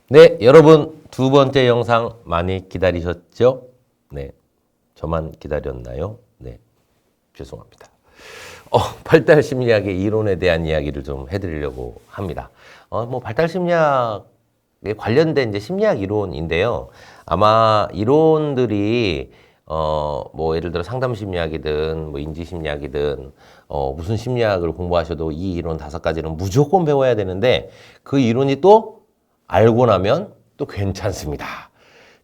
네, 여러분 두 번째 영상 많이 기다리셨죠? 네, 저만 기다렸나요? 네, 죄송합니다. 발달 심리학의 이론에 대한 이야기를 좀 해드리려고 합니다. 발달 심리학에 관련된 이제 심리학 이론인데요. 아마 이론들이 예를 들어 상담 심리학이든 인지 심리학이든 무슨 심리학을 공부하셔도 이 이론 5가지는 무조건 배워야 되는데 그 이론이 또 알고 나면 또 괜찮습니다.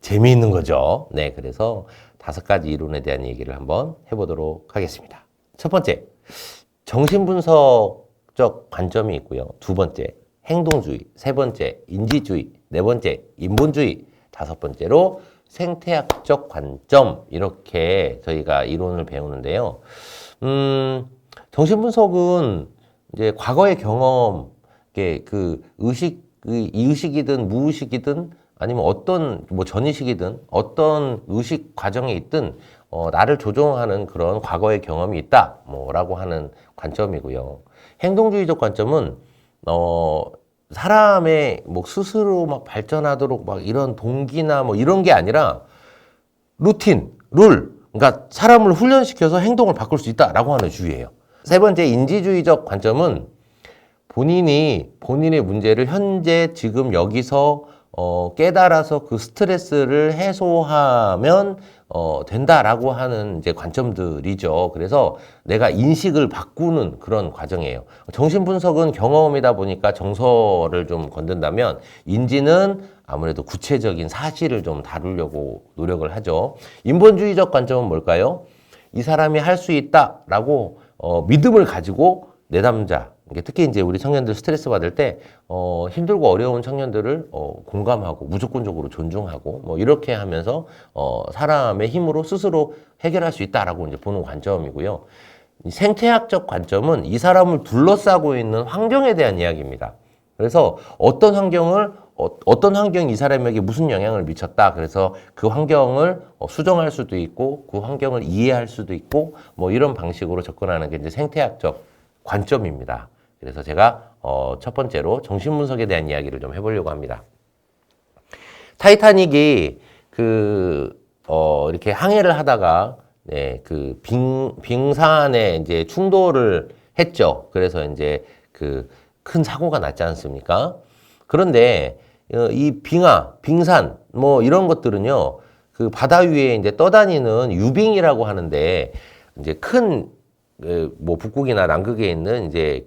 재미있는 거죠. 네, 그래서 5가지 이론에 대한 얘기를 한번 해보도록 하겠습니다. 첫 번째, 정신분석적 관점이 있고요. 두 번째, 행동주의. 세 번째, 인지주의. 네 번째, 인본주의. 5번째로 생태학적 관점. 이렇게 저희가 이론을 배우는데요. 정신분석은 이제 과거의 경험, 이의식이든 무의식이든 아니면 어떤 전의식이든 어떤 의식 과정에 있든 나를 조종하는 그런 과거의 경험이 있다 라고 하는 관점이고요. 행동주의적 관점은 사람의 스스로 막 발전하도록 막 이런 동기나 이런 게 아니라 루틴, 룰, 그러니까 사람을 훈련시켜서 행동을 바꿀 수 있다라고 하는 주의예요. 세 번째, 인지주의적 관점은 본인의 문제를 현재 지금 여기서 깨달아서 그 스트레스를 해소하면 된다라고 하는 이제 관점들이죠. 그래서 내가 인식을 바꾸는 그런 과정이에요. 정신분석은 경험이다 보니까 정서를 좀 건든다면 인지는 아무래도 구체적인 사실을 좀 다루려고 노력을 하죠. 인본주의적 관점은 뭘까요? 이 사람이 할 수 있다라고 믿음을 가지고 내담자, 특히 이제 우리 청년들 스트레스 받을 때 힘들고 어려운 청년들을 공감하고 무조건적으로 존중하고 이렇게 하면서 사람의 힘으로 스스로 해결할 수 있다라고 이제 보는 관점이고요. 생태학적 관점은 이 사람을 둘러싸고 있는 환경에 대한 이야기입니다. 그래서 어떤 환경이 이 사람에게 무슨 영향을 미쳤다. 그래서 그 환경을 수정할 수도 있고 그 환경을 이해할 수도 있고 이런 방식으로 접근하는 게 이제 생태학적 관점입니다. 그래서 제가 첫 번째로 정신분석에 대한 이야기를 좀 해보려고 합니다. 타이타닉이 이렇게 항해를 하다가 빙산에 이제 충돌을 했죠. 그래서 이제 큰 사고가 났지 않습니까? 그런데 이 빙산 이런 것들은요, 바다 위에 이제 떠다니는 유빙이라고 하는데 이제 큰 북극이나 남극에 있는 이제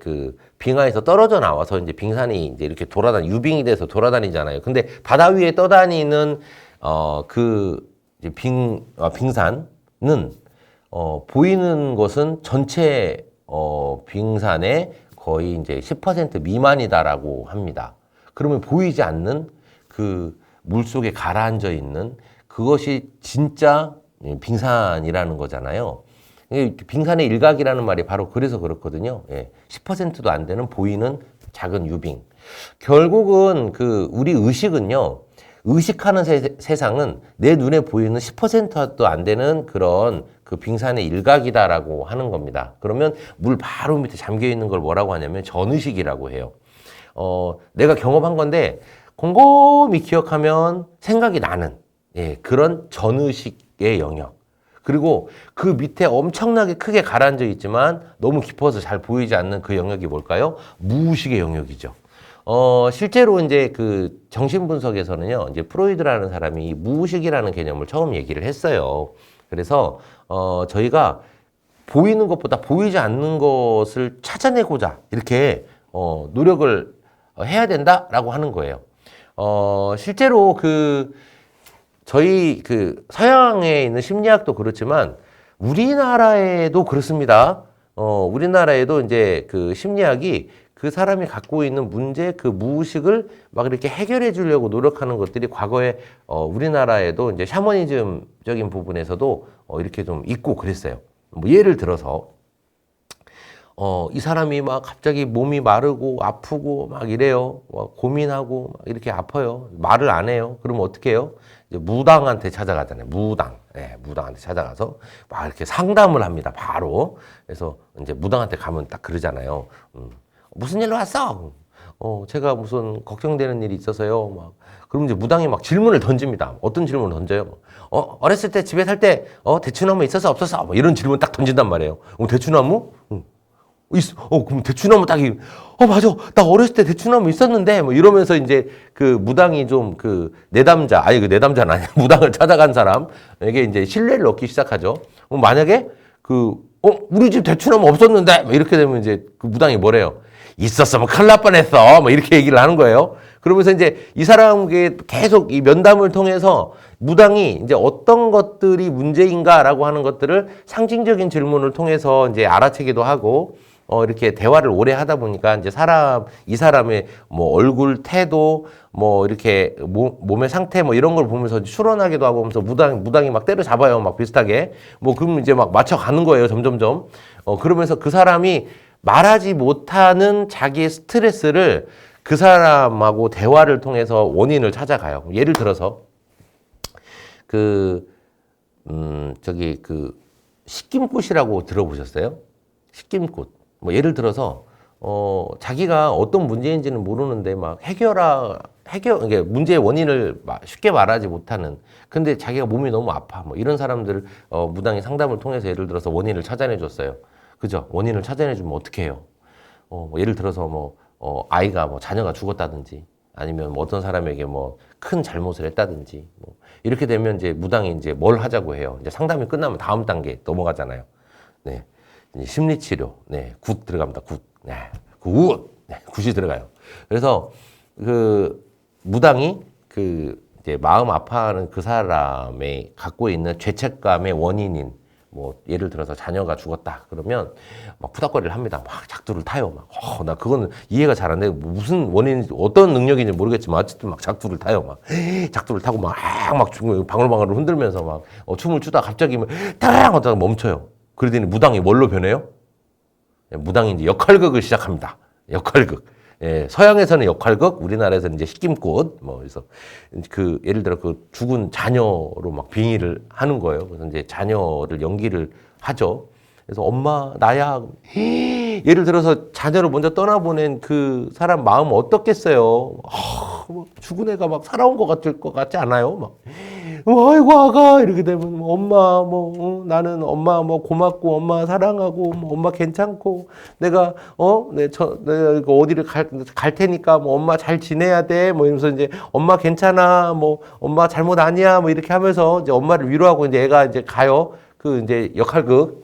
빙하에서 떨어져 나와서 이제 빙산이 이제 이렇게 유빙이 돼서 돌아다니잖아요. 근데 바다 위에 떠다니는 이제 빙산은 보이는 것은 전체 빙산의 거의 이제 10% 미만이다라고 합니다. 그러면 보이지 않는 물속에 가라앉아 있는 그것이 진짜 빙산이라는 거잖아요. 빙산의 일각이라는 말이 바로 그래서 그렇거든요. 10%도 안 되는 보이는 작은 유빙. 결국은 우리 의식은요, 의식하는 세상은 내 눈에 보이는 10%도 안 되는 그런 빙산의 일각이다라고 하는 겁니다. 그러면 물 바로 밑에 잠겨 있는 걸 뭐라고 하냐면 전의식이라고 해요. 내가 경험한 건데 곰곰이 기억하면 생각이 나는 그런 전의식의 영역. 그리고 그 밑에 엄청나게 크게 가라앉아 있지만 너무 깊어서 잘 보이지 않는 그 영역이 뭘까요? 무의식의 영역이죠. 실제로 이제 정신분석에서는요, 이제 프로이드라는 사람이 무의식이라는 개념을 처음 얘기를 했어요. 그래서, 저희가 보이는 것보다 보이지 않는 것을 찾아내고자 이렇게, 노력을 해야 된다라고 하는 거예요. 실제로 저희 서양에 있는 심리학도 그렇지만 우리나라에도 그렇습니다. 우리나라에도 이제 심리학이 그 사람이 갖고 있는 문제, 무의식을 막 이렇게 해결해 주려고 노력하는 것들이 과거에 우리나라에도 이제 샤머니즘적인 부분에서도 이렇게 좀 있고 그랬어요. 예를 들어서 이 사람이 막 갑자기 몸이 마르고 아프고 막 이래요. 고민하고 막 이렇게 아파요. 말을 안 해요. 그러면 어떻게 해요? 이제 무당한테 찾아가잖아요. 무당. 예, 무당한테 찾아가서 막 이렇게 상담을 합니다. 바로. 그래서 이제 무당한테 가면 딱 그러잖아요. 무슨 일로 왔어? 제가 무슨 걱정되는 일이 있어서요. 막. 그럼 이제 무당이 막 질문을 던집니다. 어떤 질문을 던져요? 어렸을 때 집에 살 때, 대추나무 있어서 없었어? 뭐 이런 질문 딱 던진단 말이에요. 대추나무? 있어. 그럼 대추나무 딱이, 맞아. 나 어렸을 때 대추나무 있었는데, 뭐 이러면서 이제 그 무당이 좀 그 내담자, 아니 그 내담자는 아니야. 무당을 찾아간 사람에게 이제 신뢰를 얻기 시작하죠. 만약에 우리 집 대추나무 없었는데, 뭐 이렇게 되면 이제 그 무당이 뭐래요? 있었으면 큰일 날 뻔했어. 뭐 이렇게 얘기를 하는 거예요. 그러면서 이제 이 사람에게 계속 이 면담을 통해서 무당이 이제 어떤 것들이 문제인가라고 하는 것들을 상징적인 질문을 통해서 이제 알아채기도 하고, 이렇게 대화를 오래 하다 보니까 이제 이 사람의 뭐 얼굴, 태도, 뭐 이렇게 몸의 상태 뭐 이런 걸 보면서 추론하기도 하고 하면서 무당이 막 때려잡아요. 막 비슷하게. 뭐 그럼 이제 막 맞춰가는 거예요. 점점점. 그러면서 그 사람이 말하지 못하는 자기의 스트레스를 그 사람하고 대화를 통해서 원인을 찾아가요. 예를 들어서 식김꽃이라고 들어보셨어요? 식김꽃. 뭐 예를 들어서 자기가 어떤 문제인지는 모르는데 막 이게 문제의 원인을 쉽게 말하지 못하는, 근데 자기가 몸이 너무 아파. 뭐 이런 사람들 무당이 상담을 통해서 예를 들어서 원인을 찾아내 줬어요. 그죠? 원인을 찾아내 주면 어떻게 해요? 뭐 예를 들어서 아이가 자녀가 죽었다든지 아니면 어떤 사람에게 큰 잘못을 했다든지 이렇게 되면 이제 무당이 이제 뭘 하자고 해요. 이제 상담이 끝나면 다음 단계 넘어가잖아요. 네. 이제 심리치료. 네. 굿 들어갑니다. 굿. 네. 굿. 네. 굿이 들어가요. 그래서 무당이 이제 마음 아파하는 그 사람의 갖고 있는 죄책감의 원인인 예를 들어서 자녀가 죽었다 그러면 막 푸닥거리를 합니다. 막 작두를 타요. 나 그거는 이해가 잘 안 돼. 무슨 원인인지 어떤 능력인지 모르겠지만 어쨌든 막 작두를 타요. 막 작두를 타고 막 방울방울 흔들면서 막 춤을 추다 갑자기 따랑 하다가 멈춰요. 그러더니 무당이 뭘로 변해요? 무당이 이제 역할극을 시작합니다. 역할극. 예, 서양에서는 역할극, 우리나라에서는 이제 식김꽃, 그래서 예를 들어 죽은 자녀로 막 빙의를 하는 거예요. 그래서 이제 자녀를 연기를 하죠. 그래서 엄마, 나야. 예를 들어서 자녀를 먼저 떠나보낸 그 사람 마음 어떻겠어요? 죽은 애가 막 살아온 것 같지 않아요? 아이고, 아가, 이렇게 되면, 엄마, 나는 엄마, 고맙고, 엄마 사랑하고, 엄마 괜찮고, 내가 어디를 갈 테니까, 엄마 잘 지내야 돼, 이러면서 이제, 엄마 괜찮아, 엄마 잘못 아니야, 이렇게 하면서 이제 엄마를 위로하고, 이제 애가 이제 가요. 이제 역할극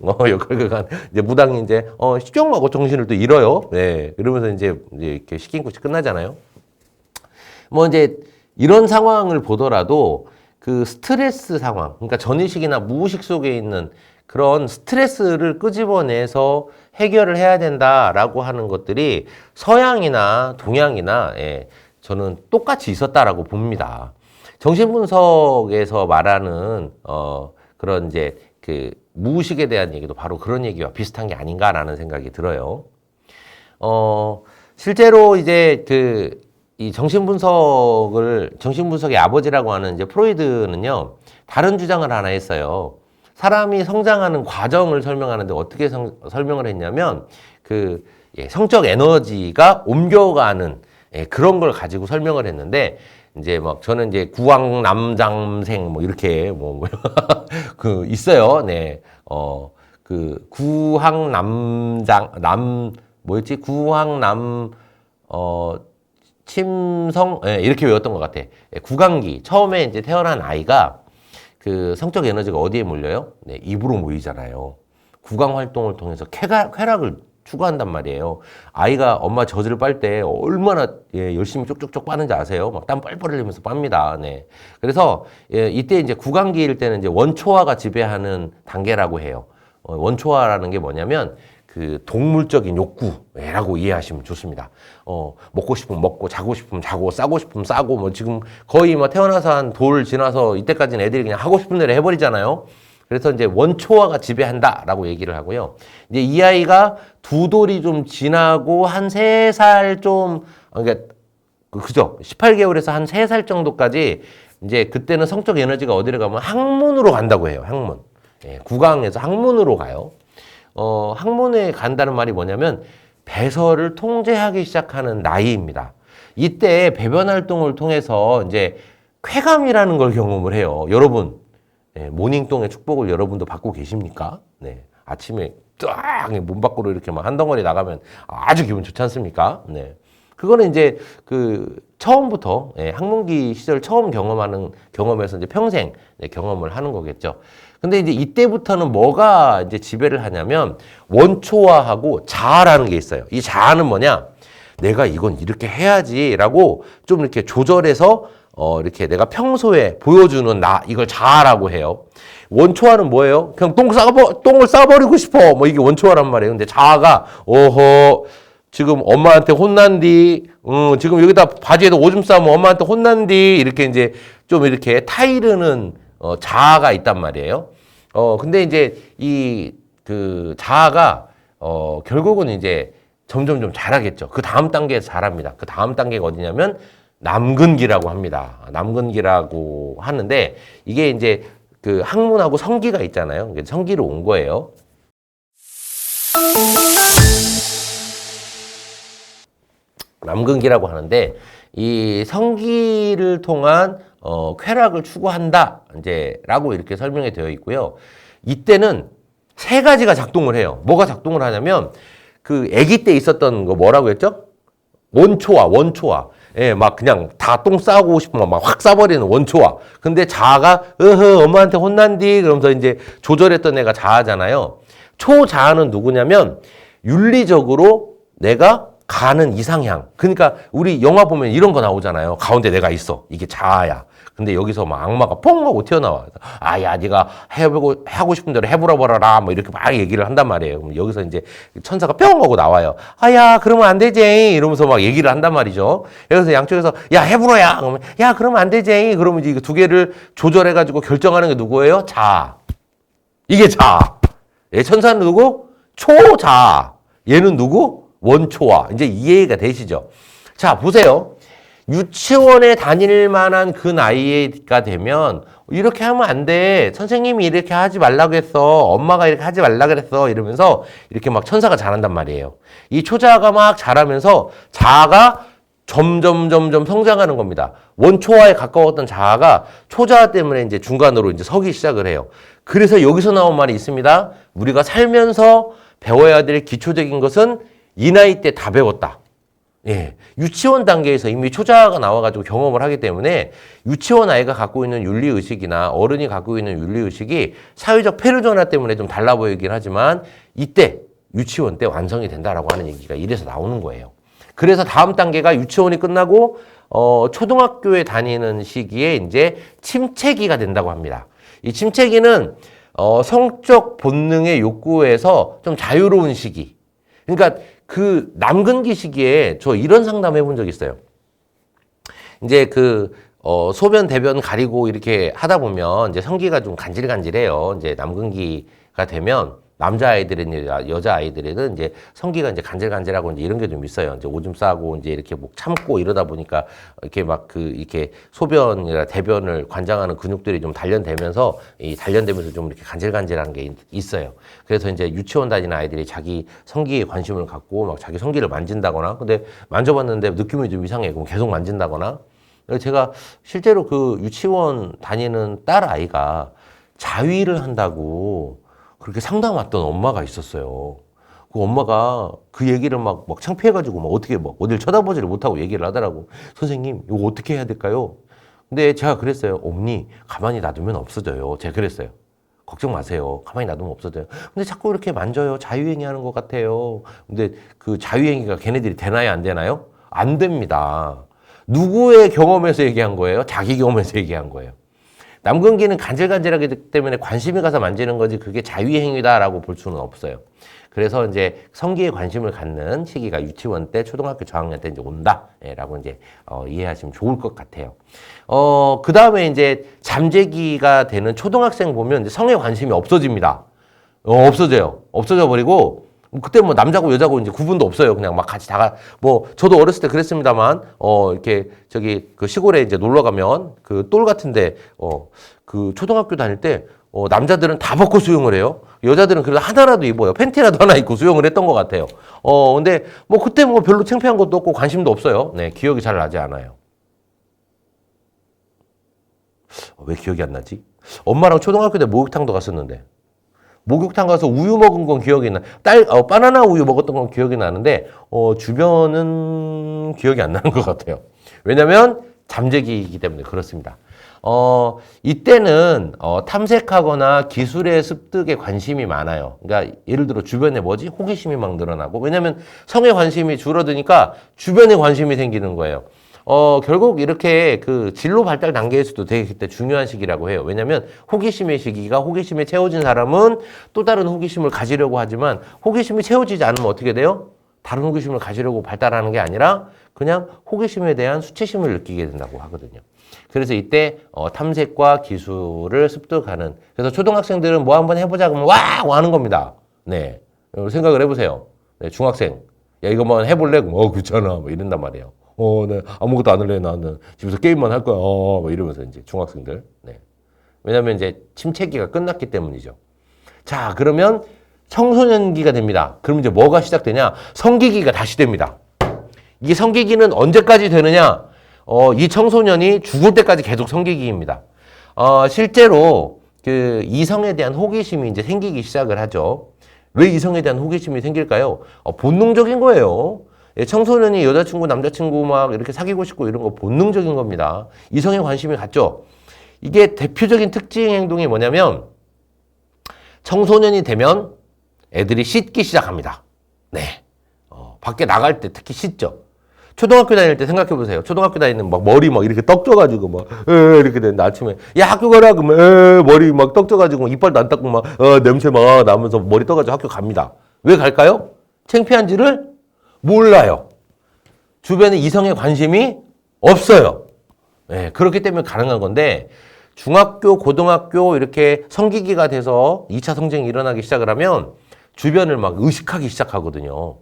이제 무당이 이제, 식경하고 정신을 또 잃어요. 네. 그러면서 이제 이렇게 식긴꽃이 끝나잖아요. 이제, 이런 상황을 보더라도, 스트레스 상황, 그러니까 전의식이나 무의식 속에 있는 그런 스트레스를 끄집어내서 해결을 해야 된다라고 하는 것들이 서양이나 동양이나 저는 똑같이 있었다라고 봅니다. 정신분석에서 말하는 그런 이제 무의식에 대한 얘기도 바로 그런 얘기와 비슷한 게 아닌가라는 생각이 들어요. 실제로 이제 이 정신분석의 아버지라고 하는 이제 프로이드는요, 다른 주장을 하나 했어요. 사람이 성장하는 과정을 설명하는데 어떻게 설명을 했냐면, 성적 에너지가 옮겨가는, 그런 걸 가지고 설명을 했는데, 이제 저는 이제 구황남장생, 이렇게, 있어요. 네. 침성, 이렇게 외웠던 것 같아. 구강기. 처음에 이제 태어난 아이가 성적 에너지가 어디에 몰려요? 네, 입으로 모이잖아요. 구강 활동을 통해서 쾌락을 추구한단 말이에요. 아이가 엄마 젖을 빨 때 얼마나 열심히 쪽쪽쪽 빠는지 아세요? 막 땀 뻘뻘 흘리면서 빱니다. 네. 그래서 이때 이제 구강기일 때는 이제 원초화가 지배하는 단계라고 해요. 원초화라는 게 뭐냐면 동물적인 욕구라고 이해하시면 좋습니다. 먹고 싶으면 먹고, 자고 싶으면 자고, 싸고 싶으면 싸고, 지금 거의 태어나서 한 돌 지나서 이때까지는 애들이 그냥 하고 싶은 대로 해버리잖아요. 그래서 이제 원초화가 지배한다라고 얘기를 하고요. 이제 이 아이가 두 돌이 좀 지나고 한 3살 그러니까, 그죠? 18개월에서 한 3살 정도까지 이제 그때는 성적 에너지가 어디를 가면 항문으로 간다고 해요. 항문. 예, 구강에서 항문으로 가요. 항문에 간다는 말이 뭐냐면 배설을 통제하기 시작하는 나이입니다. 이때 배변 활동을 통해서 이제 쾌감이라는 걸 경험을 해요. 여러분, 예, 모닝똥의 축복을 여러분도 받고 계십니까? 네. 아침에 쫙 몸 밖으로 이렇게 막 한 덩어리 나가면 아주 기분 좋지 않습니까? 네. 그거는 이제 처음부터, 예, 학문기 시절 처음 경험에서 이제 평생 경험을 하는 거겠죠. 근데 이제 이때부터는 뭐가 이제 지배를 하냐면 원초화하고 자아라는 게 있어요. 이 자아는 뭐냐? 내가 이건 이렇게 해야지라고 좀 이렇게 조절해서 이렇게 내가 평소에 보여주는 나, 이걸 자아라고 해요. 원초화는 뭐예요? 그냥 똥을 싸버리고 싶어. 뭐 이게 원초화란 말이에요. 근데 자아가, 지금 엄마한테 혼난디, 지금 여기다 바지에도 오줌 싸면 엄마한테 혼난디, 이렇게 이제 좀 이렇게 타이르는, 자아가 있단 말이에요. 근데 이제 자아가, 결국은 이제 점점 좀 잘하겠죠. 그 다음 단계에서 잘합니다. 그 다음 단계가 어디냐면, 남근기라고 합니다. 남근기라고 하는데, 이게 이제 학문하고 성기가 있잖아요. 성기로 온 거예요. 남근기라고 하는데, 이 성기를 통한 쾌락을 추구한다, 라고 이렇게 설명이 되어 있고요. 이때는 세 가지가 작동을 해요. 뭐가 작동을 하냐면, 아기 때 있었던 거 뭐라고 했죠? 원초화. 예, 막 그냥 다 똥 싸고 싶으면 막 확 싸버리는 원초화. 근데 자아가, 엄마한테 혼난디, 그러면서 이제 조절했던 애가 자아잖아요. 초자아는 누구냐면, 윤리적으로 내가 가는 이상향. 그러니까 우리 영화 보면 이런 거 나오잖아요. 가운데 내가 있어. 이게 자아야. 근데 여기서 막 악마가 뻥 하고 튀어나와. 야, 네가 하고 싶은 대로 해보라 버라라. 뭐 이렇게 막 얘기를 한단 말이에요. 그럼 여기서 이제 천사가 뿅 하고 나와요. 야, 그러면 안 되지. 이러면서 막 얘기를 한단 말이죠. 그래서 양쪽에서, 야, 해보라야. 그러면, 야, 그러면 안 되지. 그러면 이제 두 개를 조절해가지고 결정하는 게 누구예요? 자아. 이게 자아. 예, 천사는 누구? 초자아. 얘는 누구? 원초화. 이제 이해가 되시죠? 자, 보세요. 유치원에 다닐 만한 그 나이가 되면 이렇게 하면 안 돼. 선생님이 이렇게 하지 말라고 했어. 엄마가 이렇게 하지 말라고 그랬어. 이러면서 이렇게 막 천사가 잘한단 말이에요. 이 초자아가 막 자라면서 자아가 점점 성장하는 겁니다. 원초화에 가까웠던 자아가 초자아 때문에 이제 중간으로 이제 서기 시작을 해요. 그래서 여기서 나온 말이 있습니다. 우리가 살면서 배워야 될 기초적인 것은 이 나이 때 다 배웠다. 예. 유치원 단계에서 이미 초자아가 나와가지고 경험을 하기 때문에 유치원 아이가 갖고 있는 윤리의식이나 어른이 갖고 있는 윤리의식이 사회적 페르소나 때문에 좀 달라 보이긴 하지만 이때 유치원 때 완성이 된다라고 하는 얘기가 이래서 나오는 거예요. 그래서 다음 단계가 유치원이 끝나고 초등학교에 다니는 시기에 이제 침체기가 된다고 합니다. 이 침체기는 성적 본능의 욕구에서 좀 자유로운 시기. 그러니까 남근기 시기에 저 이런 상담 해본 적 있어요. 이제 소변, 대변 가리고 이렇게 하다 보면 이제 성기가 좀 간질간질해요. 이제 남근기가 되면 남자아이들은 여자아이들에는 이제 성기가 이제 간질간질하고 이제 이런 게 좀 있어요. 이제 오줌 싸고 이제 이렇게 뭐 참고 이러다 보니까 이렇게 막 이렇게 소변이나 대변을 관장하는 근육들이 좀 단련되면서 단련되면서 좀 이렇게 간질간질한 게 있어요. 그래서 이제 유치원 다니는 아이들이 자기 성기에 관심을 갖고 막 자기 성기를 만진다거나 근데 만져봤는데 느낌이 좀 이상해. 그럼 계속 만진다거나. 제가 실제로 유치원 다니는 딸 아이가 자위를 한다고 그렇게 상담 왔던 엄마가 있었어요. 그 엄마가 그 얘기를 막 창피해가지고 어떻게 어딜 쳐다보지를 못하고 얘기를 하더라고. 선생님, 이거 어떻게 해야 될까요? 근데 제가 그랬어요. 어머니, 가만히 놔두면 없어져요. 제가 그랬어요. 걱정 마세요. 가만히 놔두면 없어져요. 근데 자꾸 이렇게 만져요. 자유행위 하는 것 같아요. 근데 그 자유행위가 걔네들이 되나요? 안 되나요? 안 됩니다. 누구의 경험에서 얘기한 거예요? 자기 경험에서 얘기한 거예요. 남근기는 간질간질하기 때문에 관심이 가서 만지는 거지 그게 자위행위다라고 볼 수는 없어요. 그래서 이제 성기에 관심을 갖는 시기가 유치원 때, 초등학교 저학년 때 이제 온다라고 이제 이해하시면 좋을 것 같아요. 그 다음에 이제 잠재기가 되는 초등학생 보면 이제 성에 관심이 없어집니다. 없어져요. 없어져 버리고 그때 뭐 남자고 여자고 이제 구분도 없어요. 그냥 막 같이 뭐 저도 어렸을 때 그랬습니다만 이렇게 저기 그 시골에 이제 놀러 가면 그 똘 같은데 그 초등학교 다닐 때 남자들은 다 벗고 수영을 해요. 여자들은 그래도 하나라도 입어요. 팬티라도 하나 입고 수영을 했던 것 같아요. 근데 뭐 그때 뭐 별로 창피한 것도 없고 관심도 없어요. 네, 기억이 잘 나지 않아요. 왜 기억이 안 나지? 엄마랑 초등학교 때 목욕탕도 갔었는데. 목욕탕 가서 우유 먹은 건 기억이 나. 바나나 우유 먹었던 건 기억이 나는데, 주변은 기억이 안 나는 것 같아요. 왜냐면 잠재기이기 때문에 그렇습니다. 이때는, 탐색하거나 기술의 습득에 관심이 많아요. 그러니까 예를 들어 주변에 뭐지? 호기심이 막 늘어나고. 왜냐면 성에 관심이 줄어드니까 주변에 관심이 생기는 거예요. 결국 이렇게 그 진로 발달 단계에서도 되게 그때 중요한 시기라고 해요. 왜냐면 호기심의 시기가 호기심에 채워진 사람은 또 다른 호기심을 가지려고 하지만 호기심이 채워지지 않으면 어떻게 돼요? 다른 호기심을 가지려고 발달하는 게 아니라 그냥 호기심에 대한 수치심을 느끼게 된다고 하거든요. 그래서 이때 탐색과 기술을 습득하는 그래서 초등학생들은 뭐 한번 해보자 그러면 와 하는 겁니다. 네, 생각을 해보세요. 네, 중학생 야 이거 뭐 해볼래? 그렇잖아 뭐 이런단 말이에요. 네, 아무것도 안 할래. 나는 집에서 게임만 할 거야. 뭐 이러면서 이제 중학생들. 네. 왜냐면 이제 침체기가 끝났기 때문이죠. 자, 그러면 청소년기가 됩니다. 그럼 이제 뭐가 시작되냐? 성기기가 다시 됩니다. 이 성기기는 언제까지 되느냐? 이 청소년이 죽을 때까지 계속 성기기입니다. 실제로 그 이성에 대한 호기심이 이제 생기기 시작을 하죠. 왜 이성에 대한 호기심이 생길까요? 본능적인 거예요. 청소년이 여자친구, 남자친구 막 이렇게 사귀고 싶고 이런 거 본능적인 겁니다. 이성에 관심이 갔죠. 이게 대표적인 특징 행동이 뭐냐면 청소년이 되면 애들이 씻기 시작합니다. 네. 밖에 나갈 때 특히 씻죠. 초등학교 다닐 때 생각해 보세요. 초등학교 다니는 막 머리 막 이렇게 떡져가지고 막 이렇게 되는데 아침에 야 학교 가라 그러면 머리 막 떡져가지고 이빨도 안 닦고 막 냄새 막 나면서 머리 떠가지고 학교 갑니다. 왜 갈까요? 창피한지를 몰라요. 주변에 이성에 관심이 없어요. 네, 그렇기 때문에 가능한 건데 중학교, 고등학교 이렇게 성기기가 돼서 2차 성장이 일어나기 시작을 하면 주변을 막 의식하기 시작하거든요.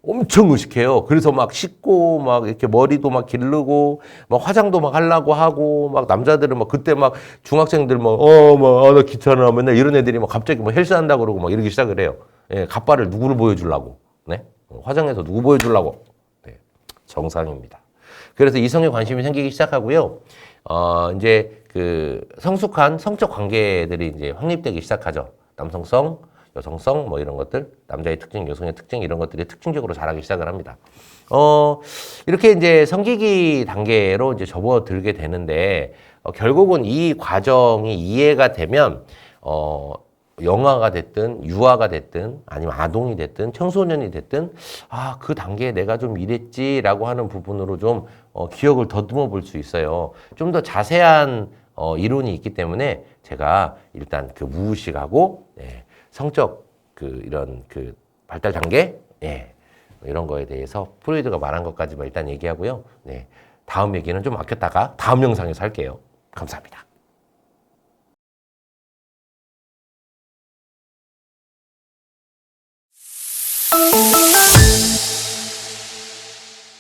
엄청 의식해요. 그래서 막 씻고 막 이렇게 머리도 막 기르고 막 화장도 막 하려고 하고 막 남자들은 막 그때 막 중학생들 나 귀찮아 맨날 이런 애들이 막 갑자기 뭐 헬스한다 그러고 막 이러기 시작을 해요. 예, 갑발을 누구를 보여주려고. 네? 화장해서 누구 보여주려고. 네, 정상입니다. 그래서 이성에 관심이 생기기 시작하고요. 이제 그 성숙한 성적 관계들이 이제 확립되기 시작하죠. 남성성, 여성성 뭐 이런 것들, 남자의 특징, 여성의 특징 이런 것들이 특징적으로 자라기 시작을 합니다. 이렇게 이제 성기기 단계로 이제 접어들게 되는데 결국은 이 과정이 이해가 되면 영아가 됐든 유아가 됐든 아니면 아동이 됐든 청소년이 됐든 그 단계에 내가 좀 이랬지라고 하는 부분으로 좀 기억을 더듬어 볼 수 있어요. 좀 더 자세한 이론이 있기 때문에 제가 일단 그 무의식하고 성적 이런 발달 단계 이런 거에 대해서 프로이드가 말한 것까지만 일단 얘기하고요. 다음 얘기는 좀 아꼈다가 다음 영상에서 할게요. 감사합니다.